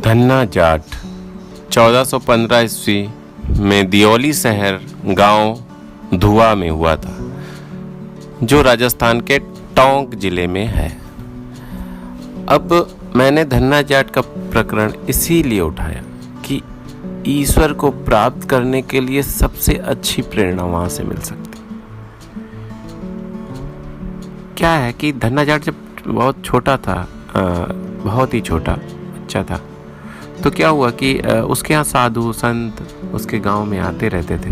धन्ना जाट 1415 ईस्वी में दियोली शहर गांव धुआ में हुआ था, जो राजस्थान के टोंक जिले में है। अब मैंने धन्ना जाट का प्रकरण इसीलिए उठाया कि ईश्वर को प्राप्त करने के लिए सबसे अच्छी प्रेरणा वहां से मिल सकती। क्या है कि धन्ना जाट जब बहुत छोटा था, बहुत ही छोटा बच्चा था, तो क्या हुआ कि उसके यहाँ साधु संत उसके गांव में आते रहते थे।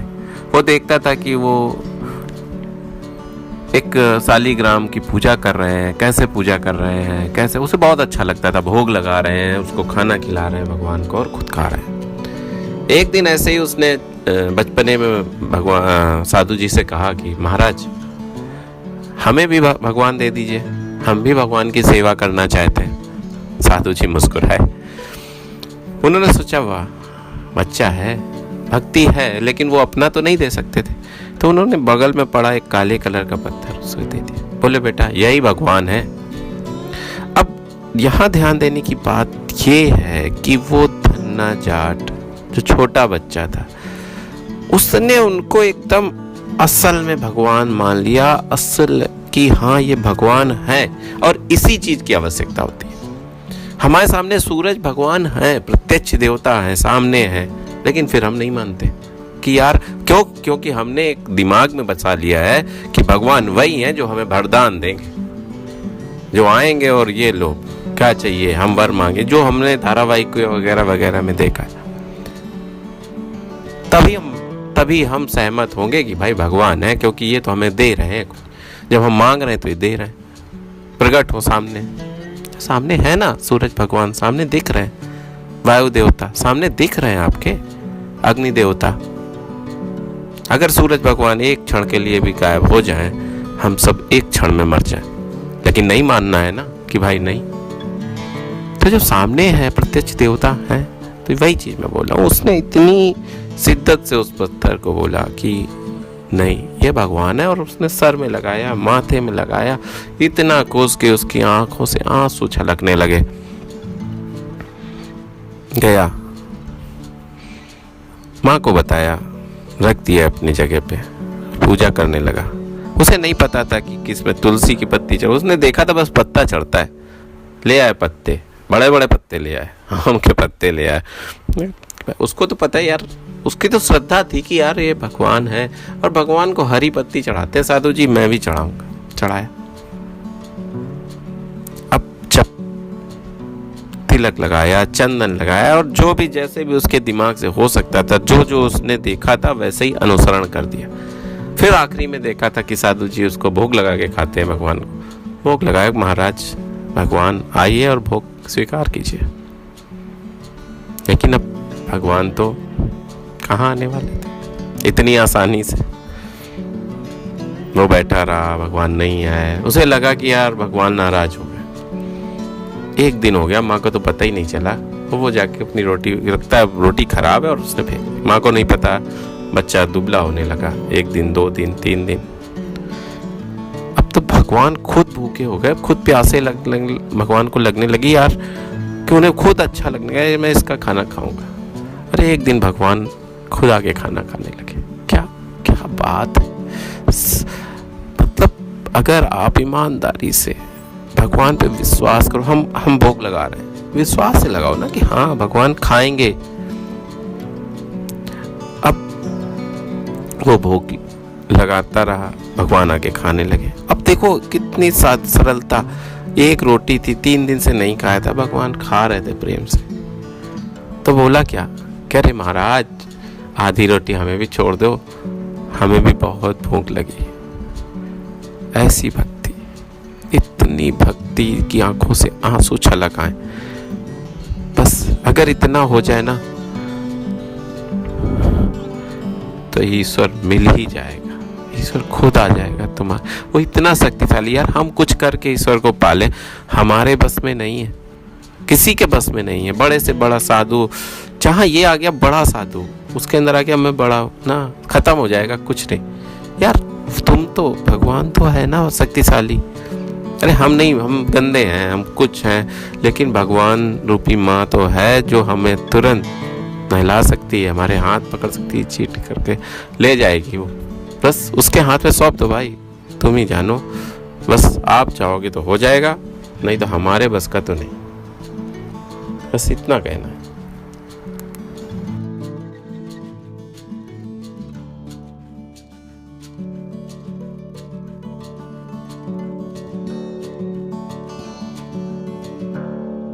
वो देखता था कि वो एक शालिग्राम की पूजा कर रहे हैं, कैसे पूजा कर रहे हैं, कैसे, उसे बहुत अच्छा लगता था। भोग लगा रहे हैं, उसको खाना खिला रहे हैं भगवान को और खुद खा रहे हैं। एक दिन ऐसे ही उसने बचपने में भगवान साधु जी से कहा कि महाराज हमें भी भगवान दे दीजिए, हम भी भगवान की सेवा करना चाहते हैं। साधु जी मुस्कुराए। उन्होंने सोचा वाह, बच्चा है, भक्ति है, लेकिन वो अपना तो नहीं दे सकते थे। तो उन्होंने बगल में पड़ा एक काले कलर का पत्थर उसको दे दिया। बोले बेटा यही भगवान है। अब यहाँ ध्यान देने की बात ये है कि वो धन्ना जाट जो छोटा बच्चा था, उसने उनको एकदम असल में भगवान मान लिया, असल कि हाँ ये भगवान है और इसी चीज की आवश्यकता होती है। हमारे सामने सूरज भगवान है, प्रत्यक्ष देवता है, सामने है, लेकिन फिर हम नहीं मानते कि यार क्योंकि हमने एक दिमाग में बसा लिया है कि भगवान वही है जो हमें वरदान देंगे, जो आएंगे और ये लो क्या चाहिए हम वर मांगे, जो हमने धारावाहिक वगैरह वगैरह में देखा है। तभी हम सहमत होंगे कि भाई भगवान है, क्योंकि ये तो हमें दे रहे हैं। जब हम मांग रहे हैं तो ये दे रहे हैं। प्रकट हो सामने है ना, सूरज भगवान सामने दिख रहे हैं, वायु देवता सामने दिख रहे हैं, आपके अग्नि देवता। अगर सूरज भगवान एक क्षण के लिए भी गायब हो जाएं, हम सब एक क्षण में मर जाएं। लेकिन नहीं मानना है ना कि भाई नहीं। तो जो सामने है प्रत्यक्ष देवता है, तो वही चीज मैं बोल रहा हूँ। उसने इतनी शिद्दत से उस पत्थर को बोला कि नहीं ये भगवान है, और उसने सर में लगाया, माथे में लगाया, इतना कोस के उसकी आंखों से आंसू छलकने लगे। गया माँ को बताया, रख दिया अपनी जगह पे, पूजा करने लगा। उसे नहीं पता था कि किसमें तुलसी की पत्ती चढ़, उसने देखा था बस पत्ता चढ़ता है, ले आए पत्ते, बड़े बड़े पत्ते ले आए, आम के पत्ते ले आए। उसको तो पता है यार, उसकी तो श्रद्धा थी कि यार ये भगवान है और भगवान को हरी पत्ती चढ़ाते हैं साधु जी, मैं भी चढ़ाऊंगा। चढ़ाया। अब जब तिलक लगाया, चंदन लगाया, और जो भी जैसे भी उसके दिमाग से हो सकता था, जो जो उसने देखा था वैसे ही अनुसरण कर दिया। फिर आखिरी में देखा था कि साधु जी उसको भोग लगा के खाते हैं भगवान को। भोग लगाया, महाराज भगवान आइए और भोग स्वीकार कीजिए। लेकिन अब भगवान तो कहाँ आने वाले थे इतनी आसानी से। वो बैठा रहा, भगवान नहीं आए। उसे लगा कि यार भगवान नाराज हो गए। एक दिन हो गया, माँ को तो पता ही नहीं चला। वो जाके अपनी रोटी रखता है, रोटी खराब है और उसने फेंक। माँ को नहीं पता, बच्चा दुबला होने लगा। 1 दिन 2 दिन 3 दिन। अब तो भगवान खुद भूखे हो गए, खुद प्यासे भगवान को लगने लगी यार, कि उन्हें खुद अच्छा लगने लगा, मैं इसका खाना खाऊंगा। अरे एक दिन भगवान खुद आके खाना खाने लगे। क्या क्या बात है। मतलब अगर आप ईमानदारी से भगवान पे विश्वास करो, हम भोग लगा रहे हैं, विश्वास से लगाओ ना कि हाँ भगवान खाएंगे। अब वो भोग लगाता रहा, भगवान आके खाने लगे। अब देखो कितनी सरलता। एक रोटी थी, 3 दिन से नहीं खाया था, भगवान खा रहे थे प्रेम से। तो बोला क्या, कह रहे महाराज आधी रोटी हमें भी छोड़ दो, हमें भी बहुत भूख लगी। ऐसी भक्ति, इतनी भक्ति की आंखों से आंसू छलक आए। बस अगर इतना हो जाए ना तो ईश्वर मिल ही जाएगा, ईश्वर खुद आ जाएगा तुम्हारा। वो इतना शक्तिशाली यार, हम कुछ करके ईश्वर को पाले हमारे बस में नहीं है, किसी के बस में नहीं है। बड़े से बड़ा साधु, जहाँ ये आ गया बड़ा साधु, उसके अंदर आ गया मैं बड़ा ना, खत्म हो जाएगा, कुछ नहीं यार। तुम तो भगवान तो है ना शक्तिशाली, अरे हम नहीं, हम गंदे हैं, हम कुछ हैं, लेकिन भगवान रूपी माँ तो है जो हमें तुरंत नहला सकती है, हमारे हाथ पकड़ सकती है, चीट करके ले जाएगी वो। बस उसके हाथ में सौंप दो भाई, तुम ही जानो। बस आप चाहोगे तो हो जाएगा, नहीं तो हमारे बस का तो नहीं। बस इतना कहना है।